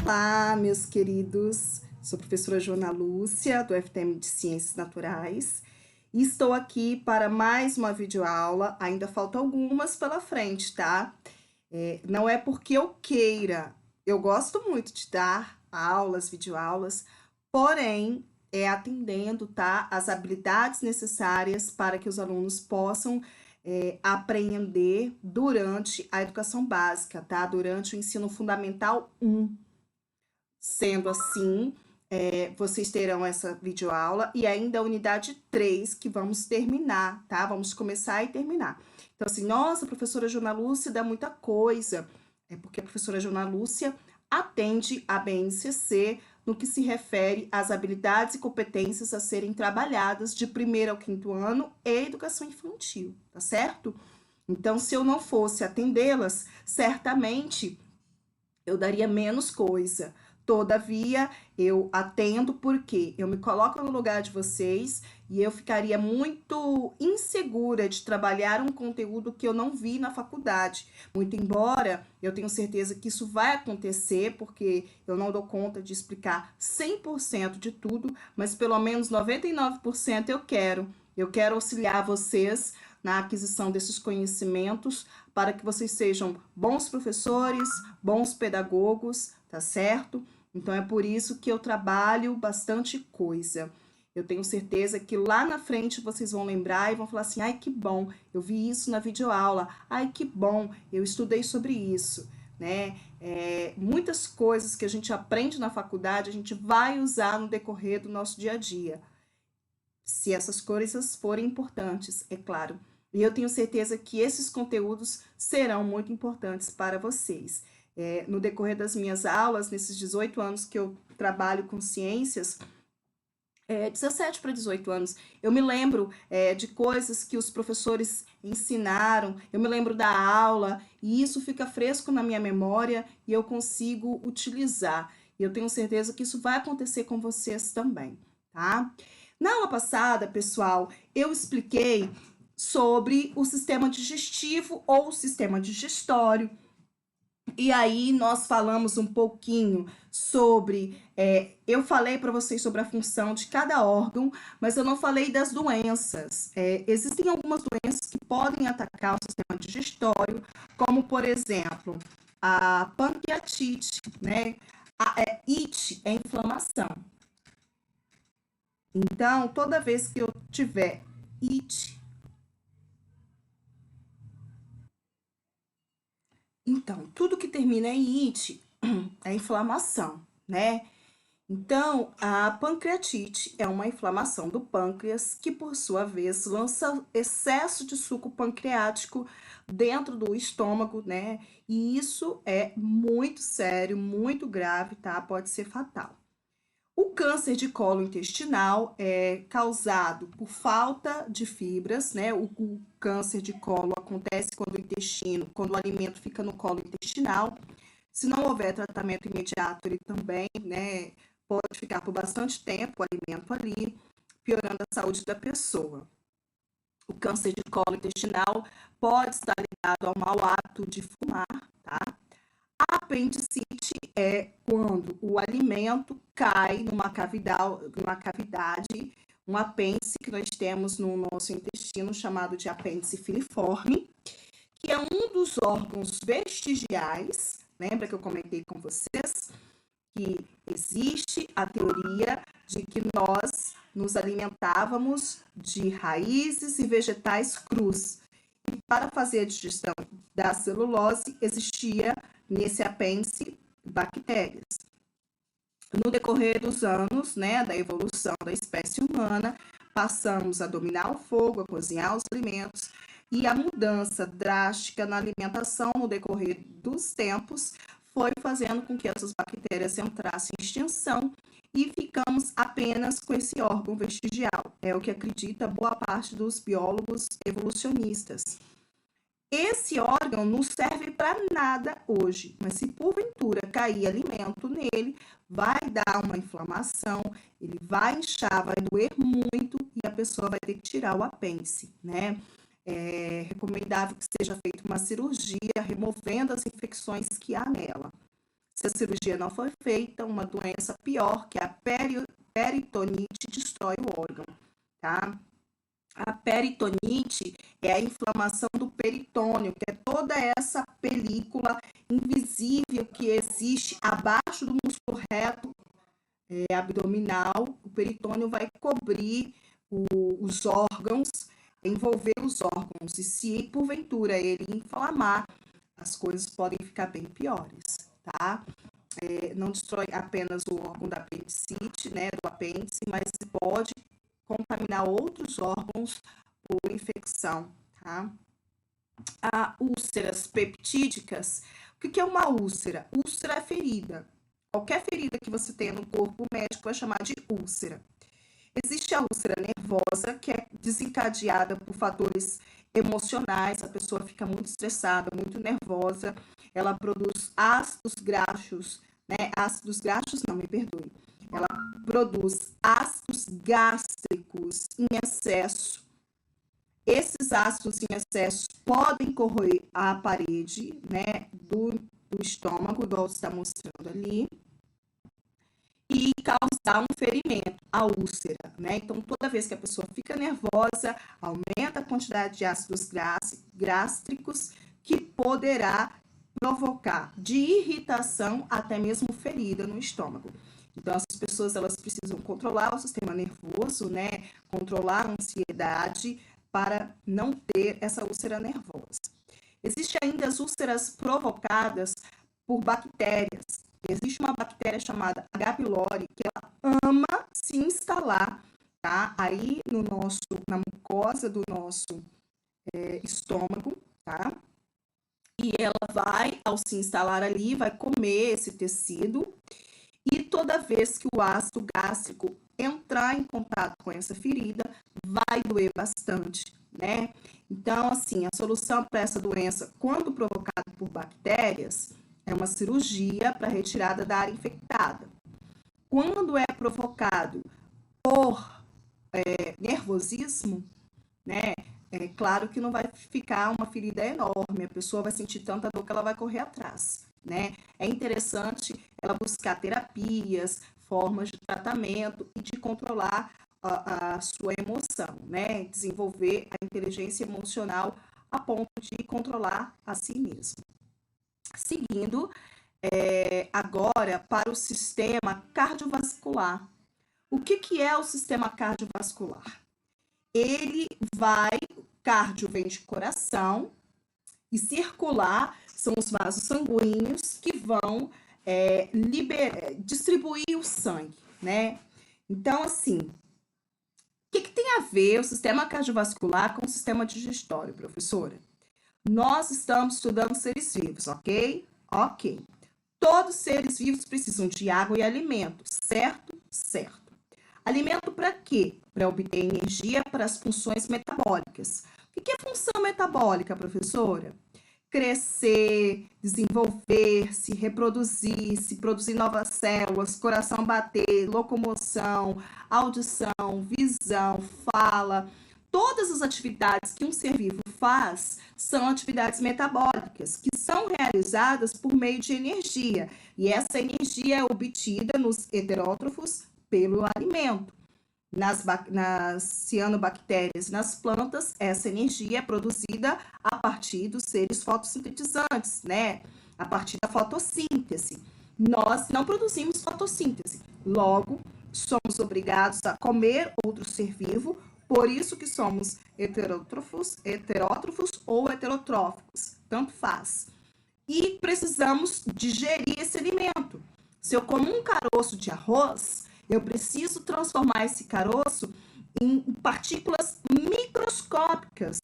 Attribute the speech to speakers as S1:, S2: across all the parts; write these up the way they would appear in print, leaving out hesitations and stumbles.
S1: Olá, meus queridos. Sou a professora Joana Lúcia, do FTM de Ciências Naturais, e estou aqui para mais uma videoaula. Ainda faltam algumas pela frente, tá? Não é porque eu queira, eu gosto muito de dar aulas, videoaulas, porém, é atendendo, tá, as habilidades necessárias para que os alunos possam aprender durante a educação básica, tá? Durante o ensino fundamental 1. Sendo assim, vocês terão essa videoaula e ainda a unidade 3 que vamos terminar, tá? Vamos começar e terminar. Então, assim, nossa, professora Joana Lúcia dá muita coisa. É porque a professora Joana Lúcia atende a BNCC no que se refere às habilidades e competências a serem trabalhadas de 1º ao 5º ano e educação infantil, tá certo? Então, se eu não fosse atendê-las, certamente eu daria menos coisa. Todavia, eu atendo porque eu me coloco no lugar de vocês e eu ficaria muito insegura de trabalhar um conteúdo que eu não vi na faculdade. Muito embora eu tenho certeza que isso vai acontecer, porque eu não dou conta de explicar 100% de tudo, mas pelo menos 99% eu quero. Eu quero auxiliar vocês na aquisição desses conhecimentos para que vocês sejam bons professores, bons pedagogos, tá certo? Então, é por isso que eu trabalho bastante coisa. Eu tenho certeza que lá na frente vocês vão lembrar e vão falar assim, ai, que bom, eu vi isso na videoaula, ai, que bom, eu estudei sobre isso, né? Muitas coisas que a gente aprende na faculdade, a gente vai usar no decorrer do nosso dia a dia. Se essas coisas forem importantes, é claro. E eu tenho certeza que esses conteúdos serão muito importantes para vocês. No decorrer das minhas aulas, nesses 18 anos que eu trabalho com ciências, 17 para 18 anos, eu me lembro de coisas que os professores ensinaram, eu me lembro da aula, e isso fica fresco na minha memória e eu consigo utilizar. E eu tenho certeza que isso vai acontecer com vocês também, tá? Na aula passada, pessoal, eu expliquei sobre o sistema digestivo ou o sistema digestório. E aí nós falamos um pouquinho sobre, eu falei para vocês sobre a função de cada órgão, mas eu não falei das doenças. Existem algumas doenças que podem atacar o sistema digestório, como por exemplo, a pancreatite, né? A ite é inflamação. Então, toda vez que eu tiver ite, então, tudo que termina em ite é inflamação, né? Então, a pancreatite é uma inflamação do pâncreas que, por sua vez, lança excesso de suco pancreático dentro do estômago, né? E isso é muito sério, muito grave, tá? Pode ser fatal. O câncer de colo intestinal é causado por falta de fibras, né? O câncer de colo acontece quando o alimento fica no colo intestinal. Se não houver tratamento imediato, ele também, né, pode ficar por bastante tempo o alimento ali, piorando a saúde da pessoa. O câncer de colo intestinal pode estar ligado ao mau hábito de fumar, tá? A apendicite é quando o alimento cai numa cavidade, um apêndice que nós temos no nosso intestino, chamado de apêndice filiforme, que é um dos órgãos vestigiais. Lembra que eu comentei com vocês que existe a teoria de que nós nos alimentávamos de raízes e vegetais crus. E para fazer a digestão da celulose, existia nesse apêndice bactérias. No decorrer dos anos, né, da evolução da espécie humana, passamos a dominar o fogo, a cozinhar os alimentos, e a mudança drástica na alimentação no decorrer dos tempos foi fazendo com que essas bactérias entrassem em extinção e ficamos apenas com esse órgão vestigial. É o que acredita boa parte dos biólogos evolucionistas. Esse órgão não serve para nada hoje, mas se porventura cair alimento nele, vai dar uma inflamação, ele vai inchar, vai doer muito e a pessoa vai ter que tirar o apêndice, né? É recomendável que seja feita uma cirurgia removendo as infecções que há nela. Se a cirurgia não for feita, uma doença pior, que é a peritonite, destrói o órgão, tá? A peritonite é a inflamação do peritônio, que é toda essa película invisível que existe abaixo do músculo reto abdominal. O peritônio vai cobrir os órgãos, envolver os órgãos. E se porventura ele inflamar, as coisas podem ficar bem piores, tá? Não destrói apenas o órgão da apendicite, né, do apêndice, mas pode contaminar outros órgãos por infecção, tá? Há úlceras peptídicas. O que é uma úlcera? Úlcera é ferida. Qualquer ferida que você tenha no corpo, o médico vai chamar de úlcera. Existe a úlcera nervosa, que é desencadeada por fatores emocionais, a pessoa fica muito estressada, muito nervosa, ela produz ácidos graxos, né? Ácidos graxos, não, me perdoe. Ela produz ácidos gástricos em excesso. Esses ácidos em excesso podem corroer a parede, né, do estômago, igual está mostrando ali, e causar um ferimento, a úlcera, né? Então, toda vez que a pessoa fica nervosa, aumenta a quantidade de ácidos gástricos, que poderá provocar de irritação até mesmo ferida no estômago. Então, as pessoas, elas precisam controlar o sistema nervoso, né? Controlar a ansiedade para não ter essa úlcera nervosa. Existem ainda as úlceras provocadas por bactérias. Existe uma bactéria chamada H. pylori, que ela ama se instalar, tá? Aí na mucosa do nosso estômago, tá? E ela vai, ao se instalar ali, vai comer esse tecido, e toda vez que o ácido gástrico entrar em contato com essa ferida, vai doer bastante, né? Então, assim, a solução para essa doença, quando provocada por bactérias, é uma cirurgia para retirada da área infectada. Quando é provocado por nervosismo, né? É claro que não vai ficar uma ferida enorme, a pessoa vai sentir tanta dor que ela vai correr atrás, né? É interessante ela buscar terapias, formas de tratamento e de controlar a sua emoção, né? Desenvolver a inteligência emocional a ponto de controlar a si mesmo. Seguindo, agora para o sistema cardiovascular. O que é o sistema cardiovascular? Cardio vem de coração, e circular são os vasos sanguíneos que vão distribuir o sangue, né? Então, assim, o que tem a ver o sistema cardiovascular com o sistema digestório, professora? Nós estamos estudando seres vivos, ok? Ok. Todos os seres vivos precisam de água e alimento, certo? Certo. Alimento para quê? Para obter energia para as funções metabólicas. O que é função metabólica, professora? Crescer, desenvolver-se, reproduzir-se, produzir novas células, coração bater, locomoção, audição, visão, fala. Todas as atividades que um ser vivo faz são atividades metabólicas, que são realizadas por meio de energia. E essa energia é obtida nos heterótrofos pelo alimento. Nas cianobactérias, nas plantas, essa energia é produzida a partir dos seres fotossintetizantes, né? A partir da fotossíntese. Nós não produzimos fotossíntese, logo, somos obrigados a comer outro ser vivo, por isso que somos heterótrofos ou heterotróficos, tanto faz. E precisamos digerir esse alimento. Se eu como um caroço de arroz, eu preciso transformar esse caroço em partículas microscópicas,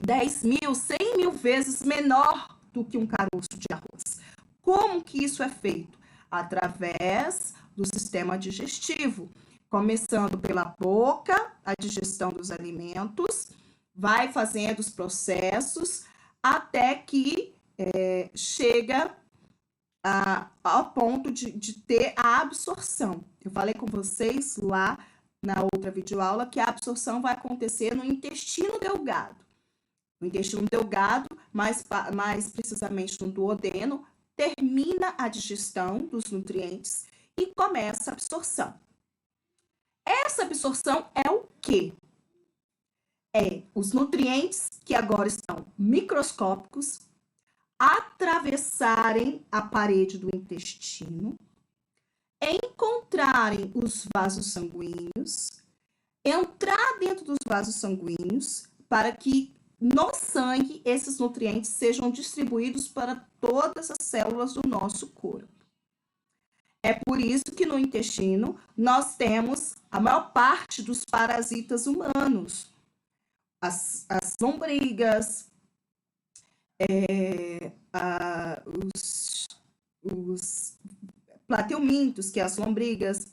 S1: 10.000, 100.000 vezes menor do que um caroço de arroz. Como que isso é feito? Através do sistema digestivo, começando pela boca, a digestão dos alimentos, vai fazendo os processos até que chega ao ponto de ter a absorção. Eu falei com vocês lá na outra videoaula que a absorção vai acontecer no intestino delgado. No intestino delgado, mais precisamente no duodeno, termina a digestão dos nutrientes e começa a absorção. Essa absorção é o quê? É os nutrientes que agora estão microscópicos atravessarem a parede do intestino, encontrarem os vasos sanguíneos, entrar dentro dos vasos sanguíneos para que no sangue esses nutrientes sejam distribuídos para todas as células do nosso corpo. É por isso que no intestino nós temos a maior parte dos parasitas humanos, as lombrigas, os plateumintos, que é as lombrigas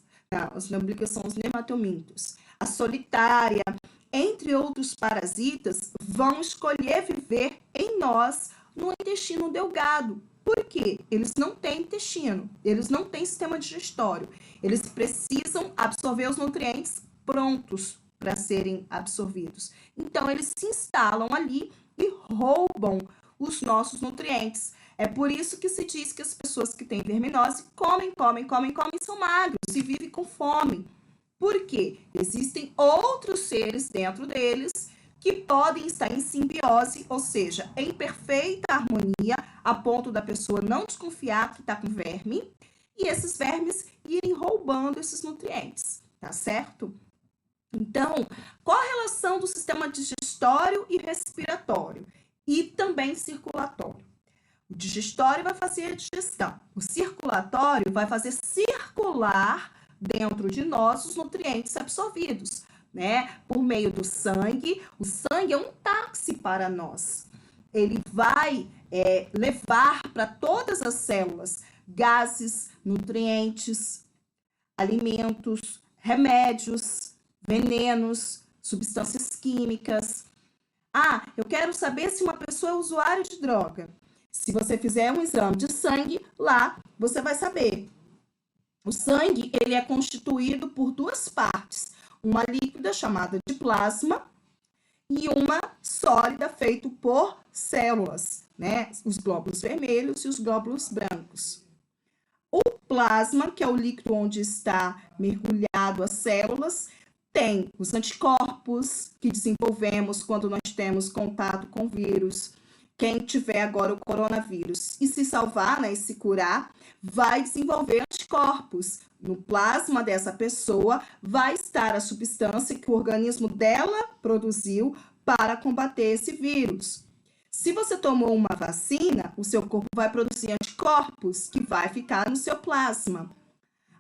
S1: são os nematomintos, a solitária, entre outros parasitas, vão escolher viver em nós no intestino delgado. Por quê? Eles não têm intestino, eles não têm sistema digestório, eles precisam absorver os nutrientes prontos para serem absorvidos. Então, eles se instalam ali e roubam os nossos nutrientes. É por isso que se diz que as pessoas que têm verminose comem, são magros e vivem com fome. Por quê? Existem outros seres dentro deles que podem estar em simbiose, ou seja, em perfeita harmonia, a ponto da pessoa não desconfiar que está com verme, e esses vermes irem roubando esses nutrientes, tá certo? Então, qual a relação do sistema digestório e respiratório? E também circulatório. O digestório vai fazer a digestão. O circulatório vai fazer circular dentro de nós os nutrientes absorvidos, né? Por meio do sangue. O sangue é um táxi para nós. Ele vai levar para todas as células gases, nutrientes, alimentos, remédios, venenos, substâncias químicas. Ah, eu quero saber se uma pessoa é usuária de droga. Se você fizer um exame de sangue, lá você vai saber. O sangue, ele é constituído por duas partes. Uma líquida, chamada de plasma, e uma sólida, feita por células, né? Os glóbulos vermelhos e os glóbulos brancos. O plasma, que é o líquido onde está mergulhado as células, tem os anticorpos que desenvolvemos quando nós temos contato com vírus. Quem tiver agora o coronavírus e se salvar, né, e se curar, vai desenvolver anticorpos. No plasma dessa pessoa vai estar a substância que o organismo dela produziu para combater esse vírus. Se você tomou uma vacina, o seu corpo vai produzir anticorpos que vai ficar no seu plasma.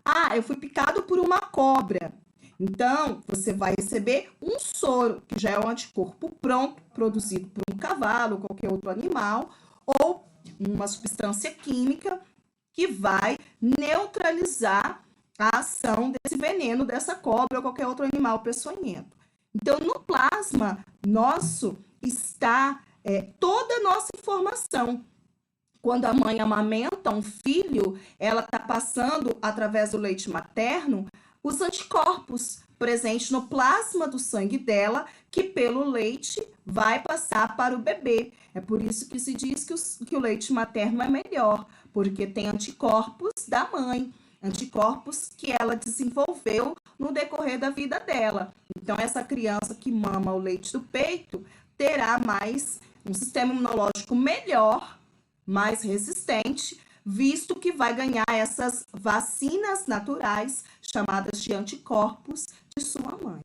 S1: Ah, eu fui picado por uma cobra. Então, você vai receber um soro, que já é um anticorpo pronto, produzido por um cavalo, qualquer outro animal, ou uma substância química que vai neutralizar a ação desse veneno dessa cobra ou qualquer outro animal peçonhento. Então, no plasma nosso está toda a nossa informação. Quando a mãe amamenta um filho, ela está passando, através do leite materno, os anticorpos presentes no plasma do sangue dela, que pelo leite vai passar para o bebê. É por isso que se diz que o leite materno é melhor, porque tem anticorpos da mãe, anticorpos que ela desenvolveu no decorrer da vida dela. Então, essa criança que mama o leite do peito terá mais um sistema imunológico melhor, mais resistente, visto que vai ganhar essas vacinas naturais, chamadas de anticorpos, de sua mãe,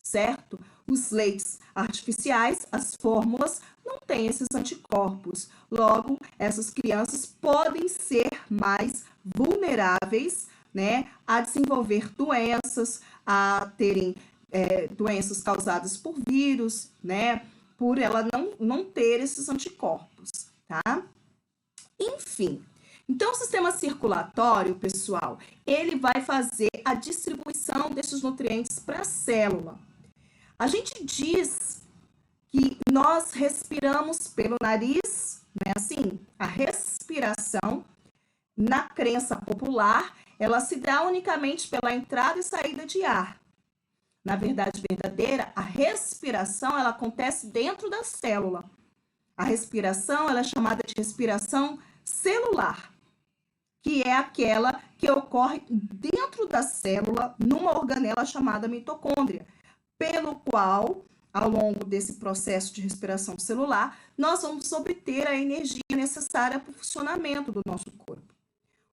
S1: certo? Os leites artificiais, as fórmulas, não têm esses anticorpos. Logo, essas crianças podem ser mais vulneráveis, né, a desenvolver doenças, a terem doenças causadas por vírus, né, por ela não ter esses anticorpos, tá? Enfim, então o sistema circulatório, pessoal, ele vai fazer a distribuição desses nutrientes para a célula. A gente diz que nós respiramos pelo nariz, né? Assim, a respiração, na crença popular, ela se dá unicamente pela entrada e saída de ar. Na verdade verdadeira, a respiração, ela acontece dentro da célula. A respiração, ela é chamada de respiração celular. que é aquela que ocorre dentro da célula, numa organela chamada mitocôndria, pelo qual, ao longo desse processo de respiração celular, nós vamos obter a energia necessária para o funcionamento do nosso corpo.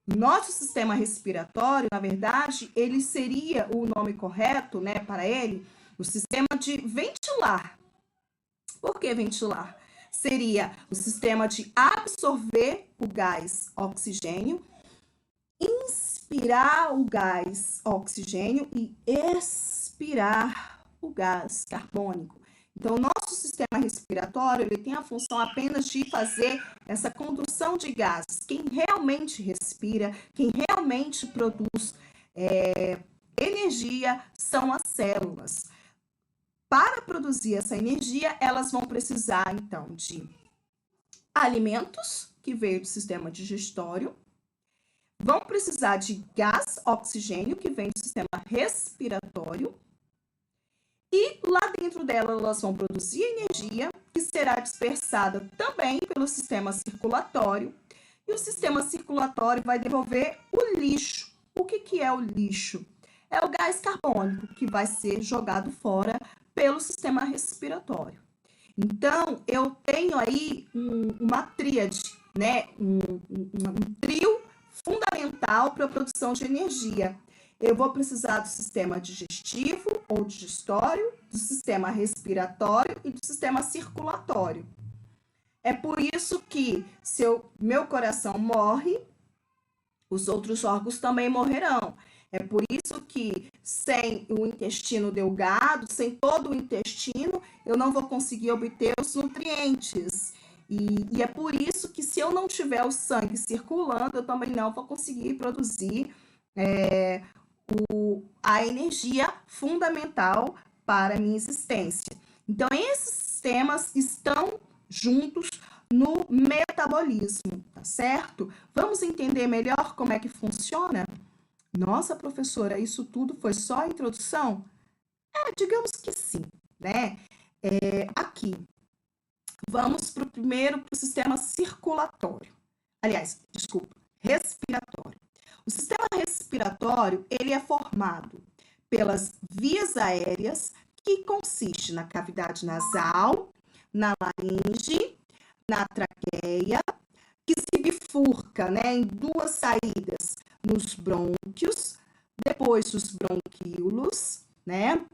S1: O nosso sistema respiratório, na verdade, ele seria o nome correto, né, para ele, o sistema de ventilar. Por que ventilar? Seria o sistema de absorver o gás oxigênio, inspirar o gás oxigênio e expirar o gás carbônico. Então, o nosso sistema respiratório, ele tem a função apenas de fazer essa condução de gases. Quem realmente respira, quem realmente produz energia são as células. Para produzir essa energia, elas vão precisar, então, de alimentos, que veio do sistema digestório, vão precisar de gás oxigênio, que vem do sistema respiratório, e lá dentro dela elas vão produzir energia, que será dispersada também pelo sistema circulatório, e o sistema circulatório vai devolver o lixo. O que é o lixo? É o gás carbônico, que vai ser jogado fora pelo sistema respiratório. Então, eu tenho aí uma tríade, né? Um trio fundamental para a produção de energia. Eu vou precisar do sistema digestivo ou digestório, do sistema respiratório e do sistema circulatório. É por isso que, se meu coração morre, os outros órgãos também morrerão. É por isso que, sem o intestino delgado, sem todo o intestino, eu não vou conseguir obter os nutrientes. E é por isso que, se eu não tiver o sangue circulando, eu também não vou conseguir produzir a energia fundamental para a minha existência. Então, esses sistemas estão juntos no metabolismo, tá certo? Vamos entender melhor como é que funciona? Nossa, professora, isso tudo foi só a introdução? Digamos que sim, né? Aqui, vamos primeiro para o sistema circulatório. Aliás, desculpa, respiratório. O sistema respiratório, ele é formado pelas vias aéreas, que consiste na cavidade nasal, na laringe, na traqueia, que se bifurca, né, em duas saídas, nos brônquios, depois os bronquíolos, né?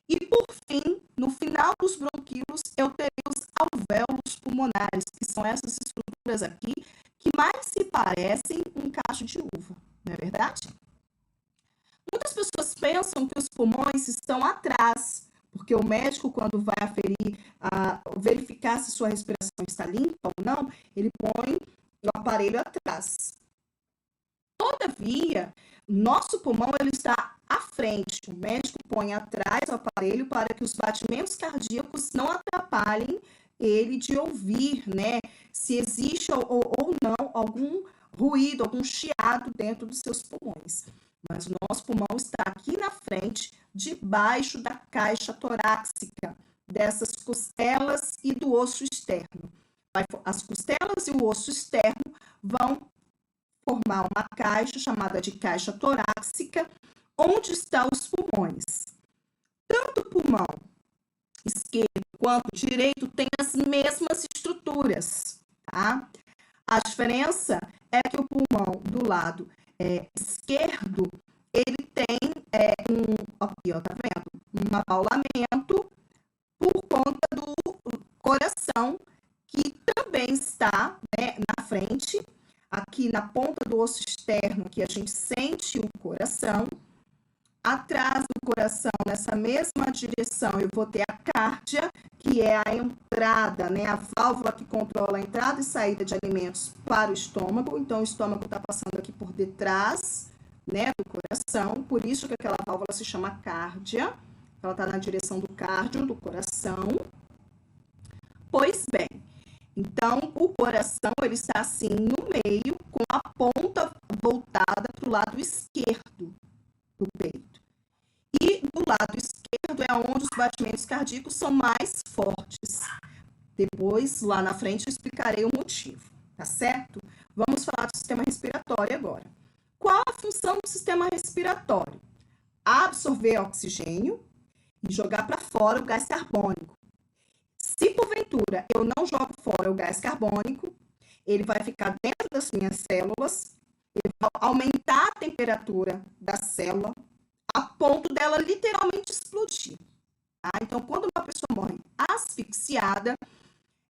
S1: E por fim, no final dos bronquíolos, eu terei os alvéolos pulmonares, que são essas estruturas aqui, que mais se parecem um cacho de uva, não é verdade? Muitas pessoas pensam que os pulmões estão atrás, porque o médico, quando vai verificar se sua respiração está limpa ou não, ele põe o aparelho atrás. Todavia, nosso pulmão ele está à frente. O médico põe atrás o aparelho para que os batimentos cardíacos não atrapalhem ele de ouvir, né? Se existe ou não algum ruído, algum chiado dentro dos seus pulmões. Mas o nosso pulmão está aqui na frente, debaixo da caixa torácica, dessas costelas e do osso externo. As costelas e o osso externo vão formar uma caixa chamada de caixa torácica, onde estão os pulmões. Tanto o pulmão esquerdo quanto o direito têm as mesmas estruturas, tá? A diferença é que o pulmão do lado esquerdo, ele tem aqui, ó, tá vendo? Um abaulamento por conta do coração, que também está, né, na frente. Aqui na ponta do osso externo, que a gente sente o coração. Atrás do coração, nessa mesma direção, eu vou ter a cárdia, que é a entrada, né? A válvula que controla a entrada e saída de alimentos para o estômago. Então, o estômago está passando aqui por detrás, né, do coração. Por isso que aquela válvula se chama cárdia. Ela está na direção do cardio, do coração. Pois bem, então, o coração, ele está assim no meio, com a ponta voltada para o lado esquerdo do peito. E do lado esquerdo é onde os batimentos cardíacos são mais fortes. Depois, lá na frente, eu explicarei o motivo, tá certo? Vamos falar do sistema respiratório agora. Qual a função do sistema respiratório? Absorver oxigênio e jogar para fora o gás carbônico. Se porventura eu não jogo fora o gás carbônico, ele vai ficar dentro das minhas células, ele vai aumentar a temperatura da célula a ponto dela literalmente explodir. Tá? Então, quando uma pessoa morre asfixiada,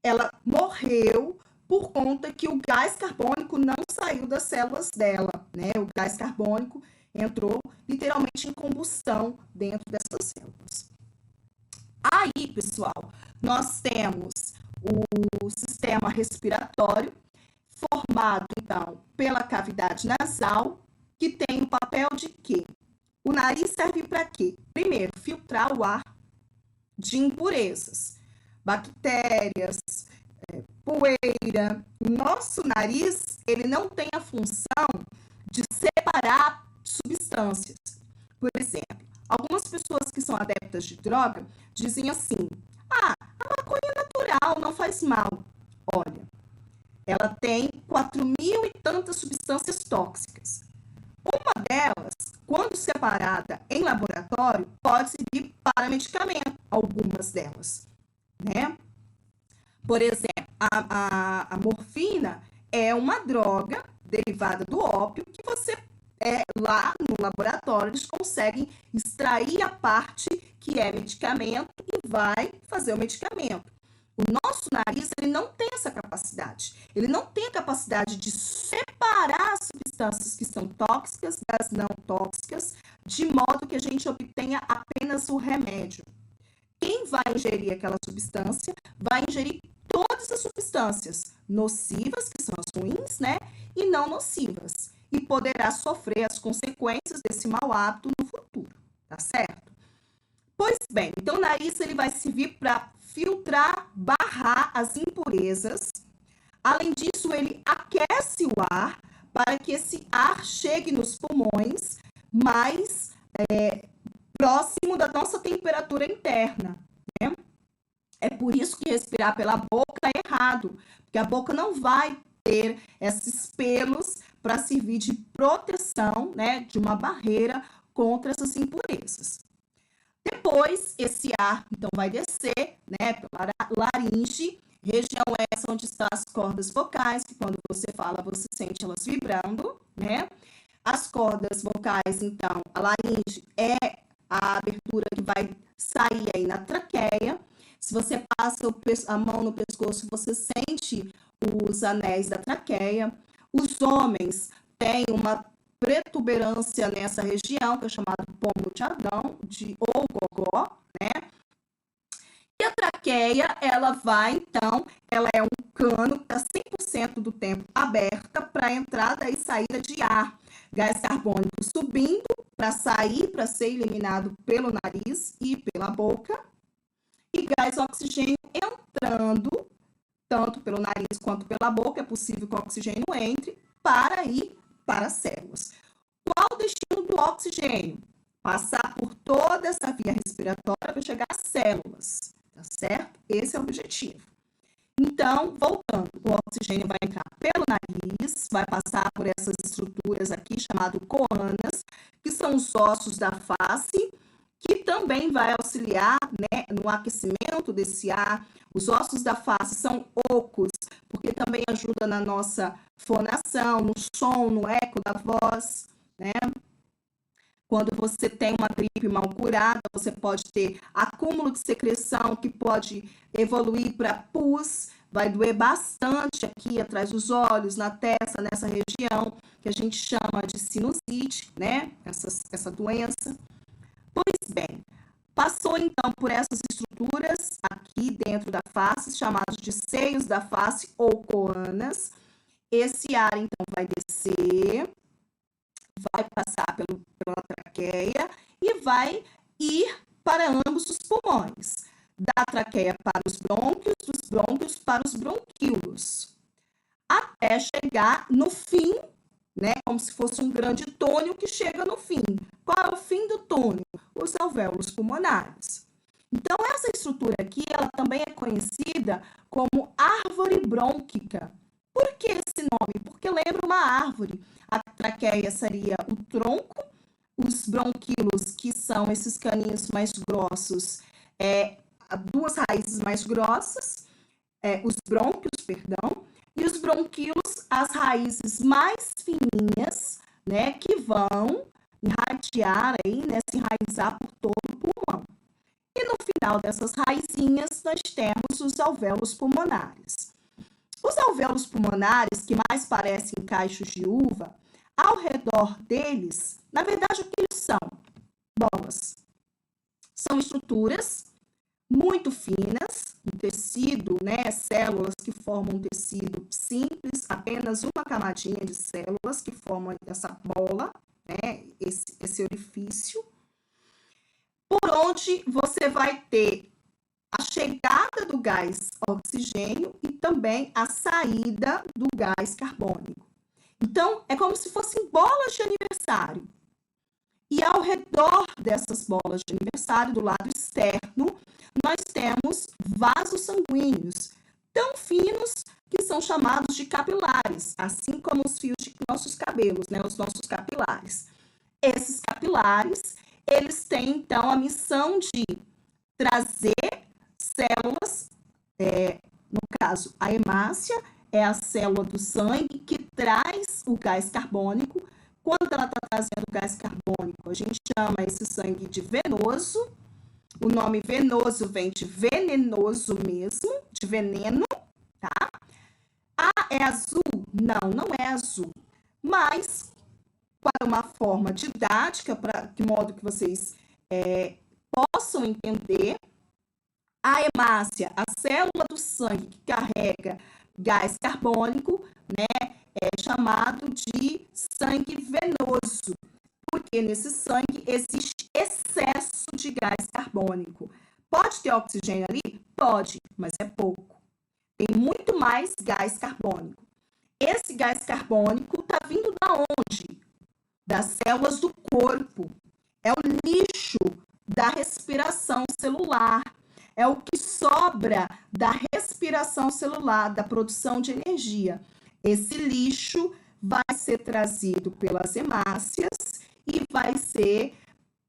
S1: ela morreu por conta que o gás carbônico não saiu das células dela, né? O gás carbônico entrou literalmente em combustão dentro dessas células. Aí, pessoal, nós temos o sistema respiratório, formado, então, pela cavidade nasal, que tem o papel de quê? O nariz serve para quê? Primeiro, filtrar o ar de impurezas, bactérias, poeira. O nosso nariz, ele não tem a função de separar substâncias. Por exemplo, algumas pessoas que são adeptas de droga dizem assim: a maconha é natural, não faz mal. Olha, ela tem 4.000 e tantas substâncias tóxicas. Uma delas, quando separada em laboratório, pode servir para medicamento, algumas delas, né? Por exemplo, a morfina é uma droga derivada do ópio que você, lá no laboratório, eles conseguem extrair a parte que é medicamento e vai fazer o medicamento. O nosso nariz, ele não tem essa capacidade. Ele não tem a capacidade de separar as substâncias que são tóxicas das não tóxicas, de modo que a gente obtenha apenas o remédio. Quem vai ingerir aquela substância vai ingerir todas as substâncias nocivas, que são as ruins, né? E não nocivas. E poderá sofrer as consequências desse mau hábito no futuro, tá certo? Pois bem, então o nariz ele vai servir para filtrar, barrar as impurezas. Além disso, ele aquece o ar para que esse ar chegue nos pulmões mais próximo da nossa temperatura interna, né? É por isso que respirar pela boca é errado, porque a boca não vai ter esses pelos para servir de proteção, né, de uma barreira contra essas impurezas. Depois, esse ar, então, vai descer, né, pela laringe, região essa onde estão as cordas vocais, que quando você fala, você sente elas vibrando, né? As cordas vocais, então, a laringe é a abertura que vai sair aí na traqueia. Se você passa a mão no pescoço, você sente os anéis da traqueia. Os homens têm uma protuberância nessa região, que é chamado pomo de Adão, ou gogó, né? E a traqueia, ela vai, então, ela é um cano que está 100% do tempo aberta para entrada e saída de ar. Gás carbônico subindo para sair, para ser eliminado pelo nariz e pela boca. E gás oxigênio entrando, tanto pelo nariz quanto pela boca, é possível que o oxigênio entre, para ir para as células. Qual o destino do oxigênio? Passar por toda essa via respiratória para chegar às células, tá certo? Esse é o objetivo. Então, voltando, o oxigênio vai entrar pelo nariz, vai passar por essas estruturas aqui, chamado coanas, que são os ossos da face, que também vai auxiliar, né, no aquecimento desse ar. Os ossos da face são ocos, porque também ajuda na nossa fonação, no som, no eco da voz, né? Quando você tem uma gripe mal curada, você pode ter acúmulo de secreção que pode evoluir para pus, vai doer bastante aqui atrás dos olhos, na testa, nessa região, que a gente chama de sinusite, né? Essa doença. Pois bem, passou então por essas estruturas aqui dentro da face, chamados de seios da face ou coanas. Esse ar então vai descer, vai passar pela traqueia e vai ir para ambos os pulmões. Da traqueia para os brônquios, dos brônquios para os bronquíolos. Até chegar no fim, né, como se fosse um grande túnel que chega no fim. Qual é o fim do túnel? Os alvéolos pulmonares. Então, essa estrutura aqui, ela também é conhecida como árvore brônquica. Por que esse nome? Porque lembra uma árvore. A traqueia seria o tronco, os brônquilos, que são esses caninhos mais grossos, duas raízes mais grossas, os brônquios, perdão, e os bronquíolos, as raízes mais fininhas, né, que vão irradiar aí, né, se enraizar por todo o pulmão. E no final dessas raizinhas, nós temos os alvéolos pulmonares. Os alvéolos pulmonares, que mais parecem cachos de uva, ao redor deles, na verdade, o que eles são? Bolas. São estruturas muito finas, um tecido, né, células que formam um tecido simples, apenas uma camadinha de células que formam essa bola, né, esse orifício, por onde você vai ter a chegada do gás oxigênio e também a saída do gás carbônico. Então, é como se fossem bolas de aniversário. E ao redor dessas bolas de aniversário, do lado externo, nós temos vasos sanguíneos, tão finos que são chamados de capilares, assim como os fios de nossos cabelos, né, os nossos capilares. Esses capilares, eles têm, então, a missão de trazer células, no caso, a hemácia é a célula do sangue que traz o gás carbônico. Quando ela está trazendo o gás carbônico, a gente chama esse sangue de venoso. O nome venoso vem de venenoso mesmo, de veneno, tá? Ah, é azul? Não, não é azul. Mas, para uma forma didática, para de modo que vocês possam entender, a hemácia, a célula do sangue que carrega gás carbônico, né, é chamado de sangue venoso, porque nesse sangue existe excesso de gás carbônico. Pode ter oxigênio ali? Pode, mas é pouco. Tem muito mais gás carbônico. Esse gás carbônico está vindo da onde? Das células do corpo. É o lixo da respiração celular. É o que sobra da respiração celular, da produção de energia. Esse lixo vai ser trazido pelas hemácias e vai ser,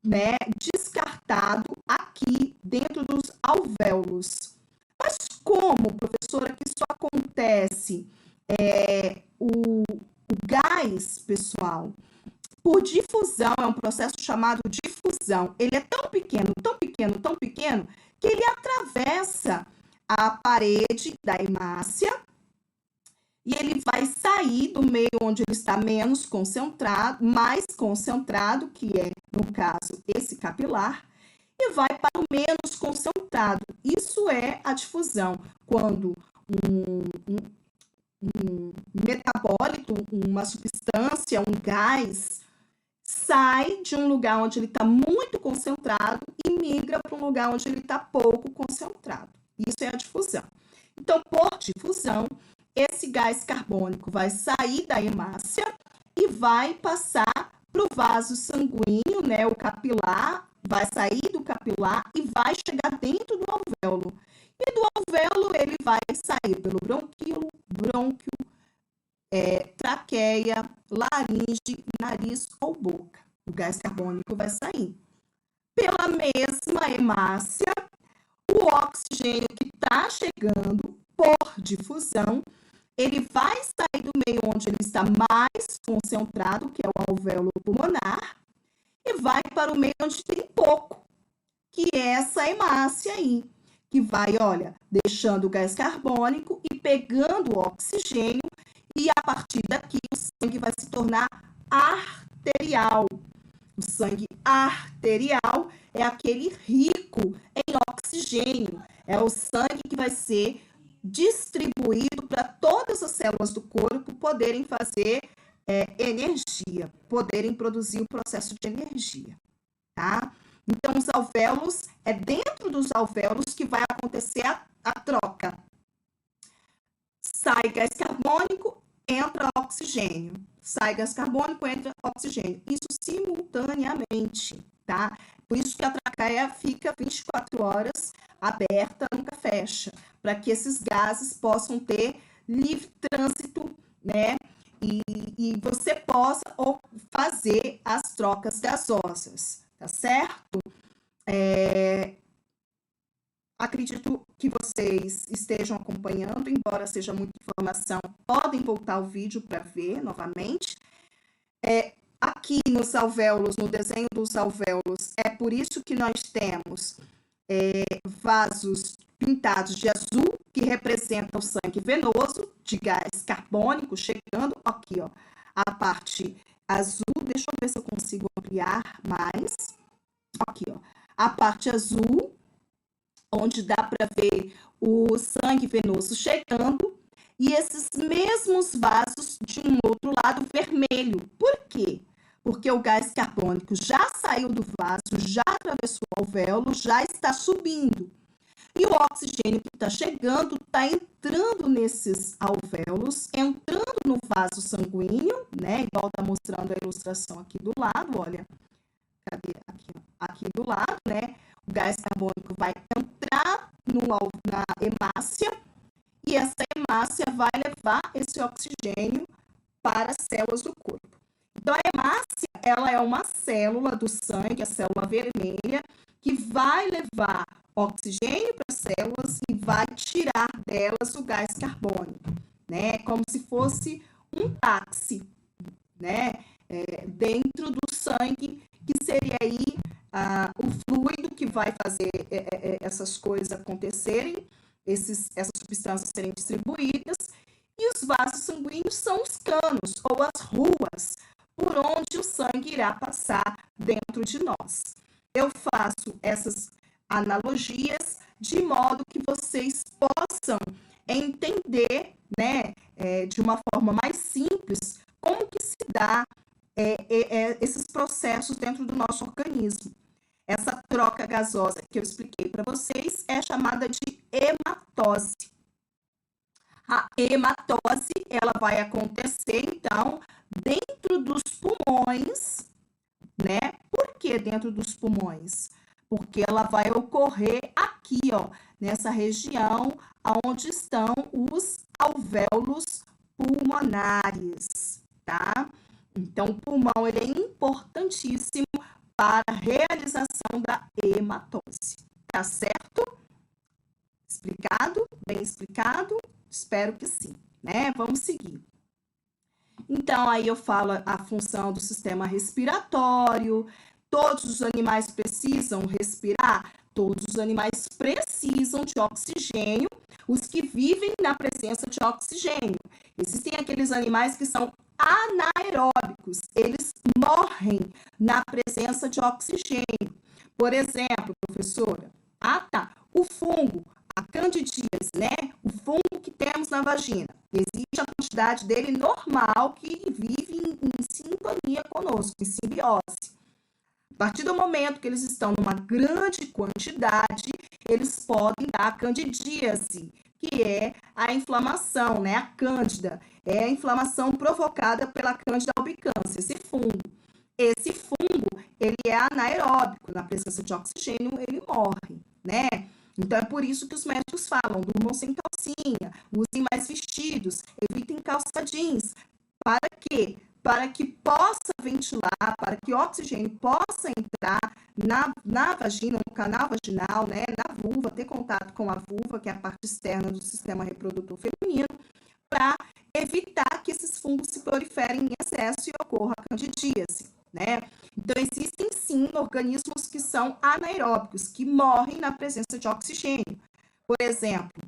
S1: né, descartado aqui dentro dos alvéolos. Mas como, professora, que isso acontece? O gás, pessoal, por difusão, é um processo chamado difusão. Ele é tão pequeno, tão pequeno, tão pequeno, que ele atravessa a parede da hemácia e ele vai sair do meio onde ele está menos concentrado, mais concentrado, que é, no caso, esse capilar, e vai para o menos concentrado. Isso é a difusão, quando um metabólito, uma substância, um gás, sai de um lugar onde ele está muito concentrado e migra para um lugar onde ele está pouco concentrado. Isso é a difusão. Então, por difusão, esse gás carbônico vai sair da hemácia e vai passar para o vaso sanguíneo, né? O capilar, vai sair do capilar e vai chegar dentro do alvéolo. E do alvéolo ele vai sair pelo bronquíolo, brônquio, traqueia, laringe, nariz ou boca. O gás carbônico vai sair. Pela mesma hemácia, o oxigênio que está chegando por difusão, ele vai sair do meio onde ele está mais concentrado, que é o alvéolo pulmonar, e vai para o meio onde tem pouco, que é essa hemácia aí, que vai, olha, deixando o gás carbônico e pegando o oxigênio, e a partir daqui o sangue vai se tornar arterial. O sangue arterial é aquele rico em oxigênio, é o sangue que vai ser distribuído para todas as células do corpo poderem fazer energia, poderem produzir o processo de energia, tá? Então, os alvéolos, é dentro dos alvéolos que vai acontecer a troca. Sai gás carbônico, entra oxigênio. Sai gás carbônico, entra oxigênio. Isso simultaneamente, tá? Por isso que a traqueia fica 24 horas aberta, nunca fecha, para que esses gases possam ter livre trânsito, né? E e você possa fazer as trocas gasosas, tá certo? Acredito que vocês estejam acompanhando, embora seja muita informação, podem voltar o vídeo para ver novamente. Aqui nos alvéolos, no desenho dos alvéolos, é por isso que nós temos vasos pintados de azul, que representa o sangue venoso, de gás carbônico, chegando aqui, ó, a parte azul. Deixa eu ver se eu consigo ampliar mais. Aqui, ó, a parte azul, onde dá para ver o sangue venoso chegando, e esses mesmos vasos de um outro lado vermelho. Por quê? Porque o gás carbônico já saiu do vaso, já atravessou o alvéolo, já está subindo. E o oxigênio que está chegando está entrando nesses alvéolos, entrando no vaso sanguíneo, né? Igual está mostrando a ilustração aqui do lado, olha. Cadê? Aqui do lado, né? O gás carbônico vai entrar na hemácia e essa hemácia vai levar esse oxigênio para as células do corpo. Então, a hemácia, ela é uma célula do sangue, a célula vermelha, que vai levar oxigênio para as células e vai tirar delas o gás carbônico, né? Como se fosse um táxi, né? Dentro do sangue, que seria aí o fluido que vai fazer essas coisas acontecerem, essas substâncias serem distribuídas, e os vasos sanguíneos são os canos ou as ruas por onde o sangue irá passar dentro de nós. Eu faço essas analogias de modo que vocês possam entender, né, de uma forma mais simples, como que se dá esses processos dentro do nosso organismo. Essa troca gasosa que eu expliquei para vocês é chamada de hematose. A hematose, ela vai acontecer, então, dentro dos pulmões, né? Por que dentro dos pulmões? Porque ela vai ocorrer aqui, ó, nessa região onde estão os alvéolos pulmonares, tá? Então, o pulmão, ele é importantíssimo para a realização da hematose, tá certo? Explicado? Bem explicado? Espero que sim, né? Vamos seguir. Então, aí eu falo a função do sistema respiratório. Todos os animais precisam respirar? Todos os animais precisam de oxigênio, os que vivem na presença de oxigênio. Existem aqueles animais que são anaeróbicos, eles morrem na presença de oxigênio. Por exemplo, professora, o fungo, a candidíase, né? O fungo que temos na vagina. Existe a quantidade dele normal que vive em sintonia conosco, em simbiose. A partir do momento que eles estão numa grande quantidade, eles podem dar candidíase, que é a inflamação, né? A cândida. É a inflamação provocada pela Candida albicans, esse fungo. Esse fungo, ele é anaeróbico, na presença de oxigênio ele morre, né? Então, é por isso que os médicos falam, durmam sem calcinha, usem mais vestidos, evitem calça jeans. Para quê? Para que possa ventilar, para que o oxigênio possa entrar na vagina, no canal vaginal, né? Na vulva, ter contato com a vulva, que é a parte externa do sistema reprodutor feminino, para evitar que esses fungos se proliferem em excesso e ocorra a candidíase, né? Então, existem sim organismos que são anaeróbicos, que morrem na presença de oxigênio. Por exemplo,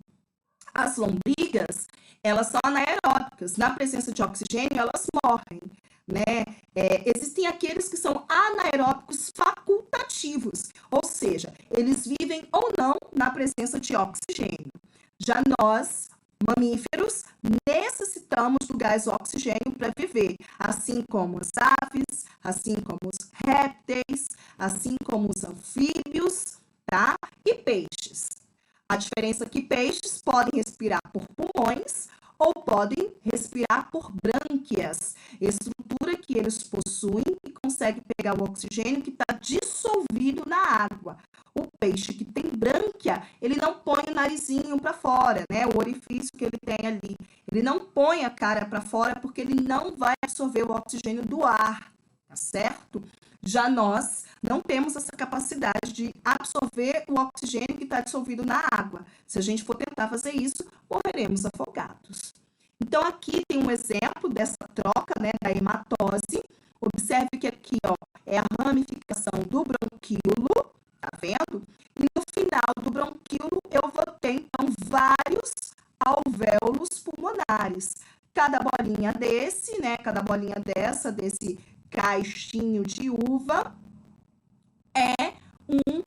S1: as lombrigas, elas são anaeróbicas, na presença de oxigênio elas morrem, né? Existem aqueles que são anaeróbicos facultativos, ou seja, eles vivem ou não na presença de oxigênio. Já nós, mamíferos, necessitamos do gás oxigênio para viver, assim como as aves, assim como os répteis, assim como os anfíbios, tá? E peixes. A diferença é que peixes podem respirar por pulmões ou podem respirar por brânquias, estrutura que eles possuem e conseguem pegar o oxigênio que está dissolvido na água. O peixe que tem brânquia, ele não põe o narizinho para fora, né? O orifício que ele tem ali. Ele não põe a cara para fora porque ele não vai absorver o oxigênio do ar, tá certo? Já nós não temos essa capacidade de absorver o oxigênio que está dissolvido na água. Se a gente for tentar fazer isso, morreremos afogados. Então, aqui tem um exemplo dessa troca, né, da hematose. Observe que aqui, ó, é a ramificação do bronquíolo, tá vendo? E no final do bronquíolo, eu vou ter, então, vários alvéolos pulmonares. Cada bolinha desse, né, cada bolinha desse caixinho de uva, é um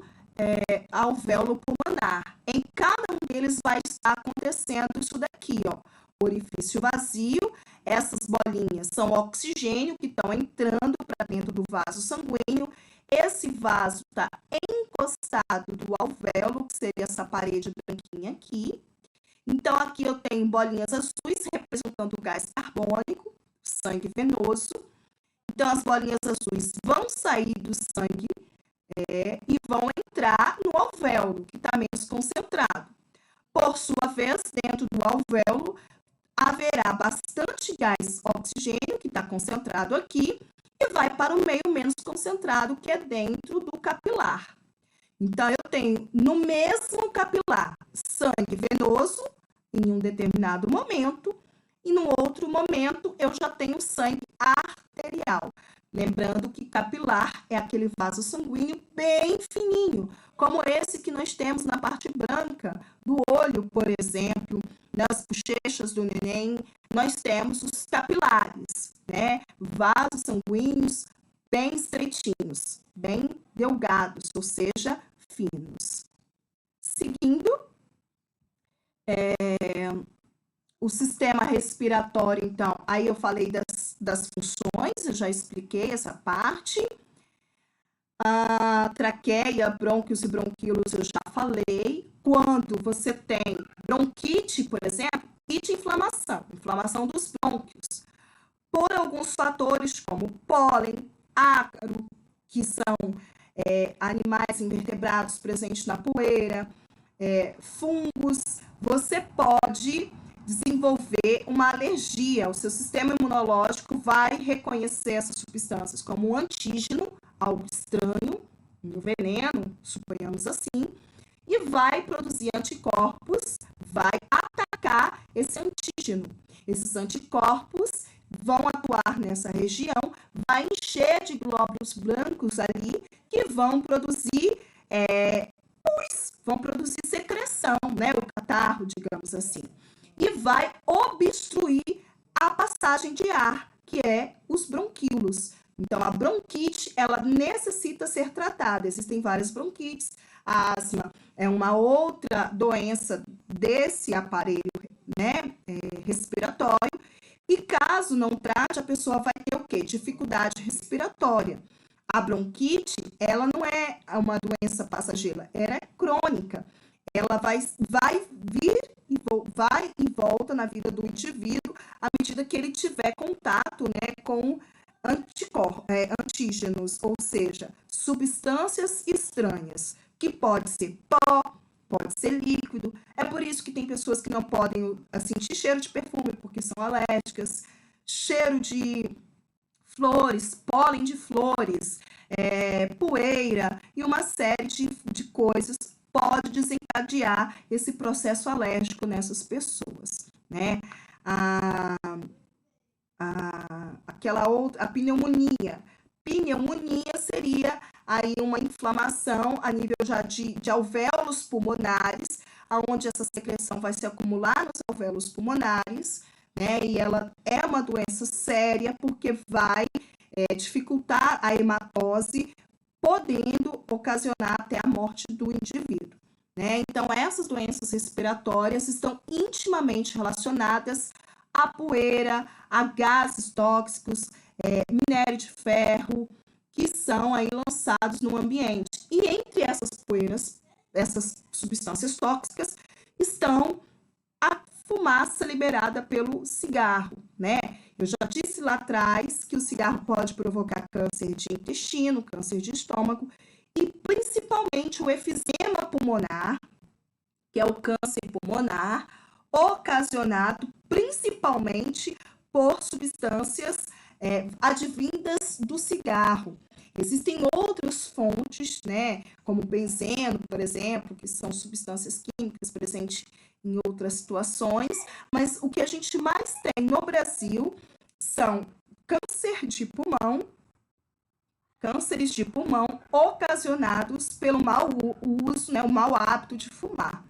S1: alvéolo pulmonar. Em cada um deles vai estar acontecendo isso daqui, ó. Orifício vazio, essas bolinhas são oxigênio que estão entrando para dentro do vaso sanguíneo. Esse vaso está encostado do alvéolo, que seria essa parede branquinha aqui. Então, aqui eu tenho bolinhas azuis representando o gás carbônico, sangue venoso. Então, as bolinhas azuis vão sair do sangue e vão entrar no alvéolo, que está menos concentrado. Por sua vez, dentro do alvéolo, haverá bastante gás oxigênio, que está concentrado aqui, e vai para o meio menos concentrado, que é dentro do capilar. Então, eu tenho no mesmo capilar sangue venoso, em um determinado momento, e no outro momento eu já tenho sangue arterial. Lembrando que capilar é aquele vaso sanguíneo bem fininho, como esse que nós temos na parte branca do olho, por exemplo, nas bochechas do neném, nós temos os capilares, né? Vasos sanguíneos bem estreitinhos, bem delgados, ou seja, finos. Seguindo, o sistema respiratório, então, aí eu falei das funções, eu já expliquei essa parte. A traqueia, brônquios e bronquíolos eu já falei. Quando você tem bronquite, por exemplo, bronquite e inflamação dos brônquios, por alguns fatores como pólen, ácaro, que são animais invertebrados presentes na poeira, fungos, você pode desenvolver uma alergia. O seu sistema imunológico vai reconhecer essas substâncias como um antígeno, algo estranho, um veneno, suponhamos assim, e vai produzir anticorpos, vai atacar esse antígeno. Esses anticorpos vão atuar nessa região, vai encher de glóbulos brancos ali, que vão produzir pus, vão produzir secreção, né? O catarro, digamos assim. E vai obstruir a passagem de ar, que é os bronquíolos. Então, a bronquite, ela necessita ser tratada. Existem várias bronquites. A asma é uma outra doença desse aparelho, né, respiratório. E caso não trate, a pessoa vai ter o quê? Dificuldade respiratória. A bronquite, ela não é uma doença passageira, ela é crônica. Ela vai vir vai e volta na vida do indivíduo à medida que ele tiver contato, né, com antígenos, ou seja, substâncias estranhas, que pode ser pó, pode ser líquido. É por isso que tem pessoas que não podem sentir cheiro de perfume, porque são alérgicas, cheiro de flores, pólen de flores, poeira e uma série de coisas pode desencadear esse processo alérgico nessas pessoas, né? A pneumonia. Pneumonia seria aí uma inflamação a nível já de alvéolos pulmonares, onde essa secreção vai se acumular nos alvéolos pulmonares, né? E ela é uma doença séria porque vai dificultar a hematose, podendo ocasionar até a morte do indivíduo, né? Então, essas doenças respiratórias estão intimamente relacionadas à poeira, a gases tóxicos, minério de ferro, que são aí lançados no ambiente. E entre essas poeiras, essas substâncias tóxicas, estão a fumaça liberada pelo cigarro, né? Eu já disse lá atrás que o cigarro pode provocar câncer de intestino, câncer de estômago e principalmente principalmente o efizema pulmonar, que é o câncer pulmonar, ocasionado principalmente por substâncias advindas do cigarro. Existem outras fontes, né, como benzeno, por exemplo, que são substâncias químicas presentes em outras situações, mas o que a gente mais tem no Brasil são cânceres de pulmão ocasionados pelo mau uso, né, o mau hábito de fumar.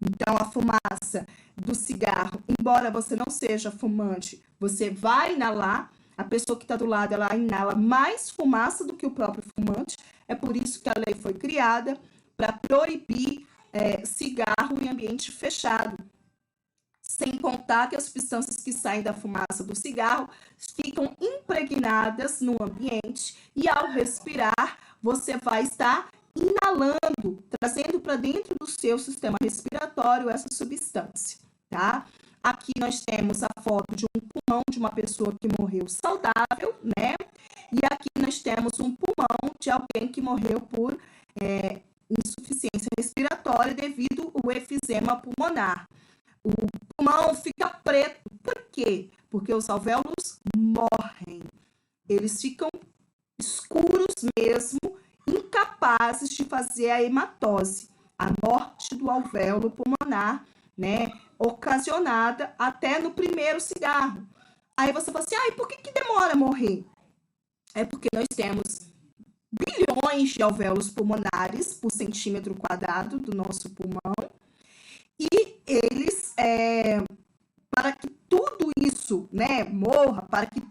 S1: Então, a fumaça do cigarro, embora você não seja fumante, você vai inalar. A pessoa que está do lado, ela inala mais fumaça do que o próprio fumante. É por isso que a lei foi criada, para proibir cigarro em ambiente fechado. Sem contar que as substâncias que saem da fumaça do cigarro ficam impregnadas no ambiente e, ao respirar, você vai estar inalando, trazendo para dentro do seu sistema respiratório essa substância, tá? Aqui nós temos a foto de um pulmão de uma pessoa que morreu saudável, né? E aqui nós temos um pulmão de alguém que morreu por insuficiência respiratória devido ao efizema pulmonar. O pulmão fica preto. Por quê? Porque os alvéolos morrem. Eles ficam escuros mesmo, incapazes de fazer a hematose, a morte do alvéolo pulmonar, né? Ocasionada até no primeiro cigarro. Aí você fala assim, e por que demora a morrer? É porque nós temos bilhões de alvéolos pulmonares por centímetro quadrado do nosso pulmão, e eles, para que tudo isso, né, morra, para que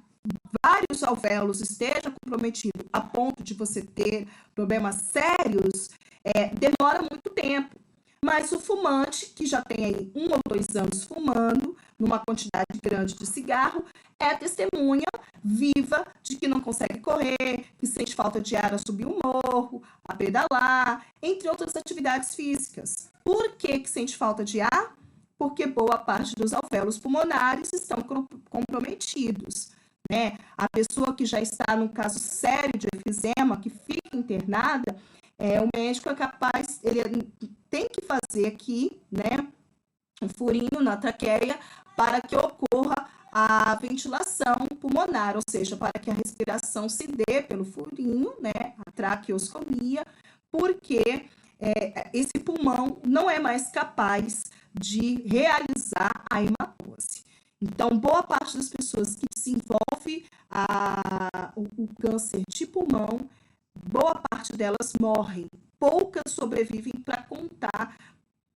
S1: vários alvéolos estejam comprometidos a ponto de você ter problemas sérios, demora muito tempo. Mas o fumante, que já tem aí 1 ou 2 anos fumando, numa quantidade grande de cigarro, é testemunha viva de que não consegue correr, que sente falta de ar a subir um morro, a pedalar, entre outras atividades físicas. Por que sente falta de ar? Porque boa parte dos alvéolos pulmonares estão comprometidos, né? A pessoa que já está num caso sério de efizema, que fica internada, o médico é capaz, ele tem que fazer aqui, né, um furinho na traqueia para que ocorra a ventilação pulmonar, ou seja, para que a respiração se dê pelo furinho, né, a traqueostomia, porque esse pulmão não é mais capaz de realizar a hematose. Então, boa parte das pessoas que desenvolve o câncer de pulmão, boa parte delas morrem. Poucas sobrevivem para contar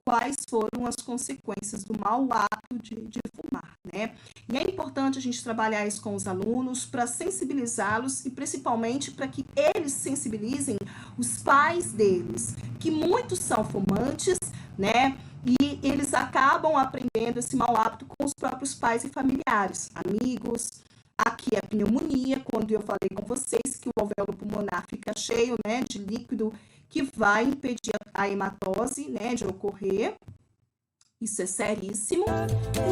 S1: quais foram as consequências do mau hábito de fumar, né? E é importante a gente trabalhar isso com os alunos para sensibilizá-los e principalmente para que eles sensibilizem os pais deles, que muitos são fumantes, né? E eles acabam aprendendo esse mau hábito com os próprios pais e familiares, amigos. Aqui é a pneumonia, quando eu falei com vocês que o alvéolo pulmonar fica cheio, né, de líquido que vai impedir a hematose, né, de ocorrer. Isso é seríssimo.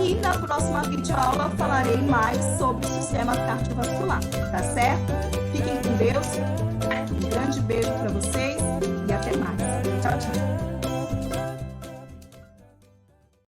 S1: E na próxima videoaula falarei mais sobre o sistema cardiovascular, tá certo? Fiquem com Deus. Um grande beijo para vocês e até mais. Tchau, tchau.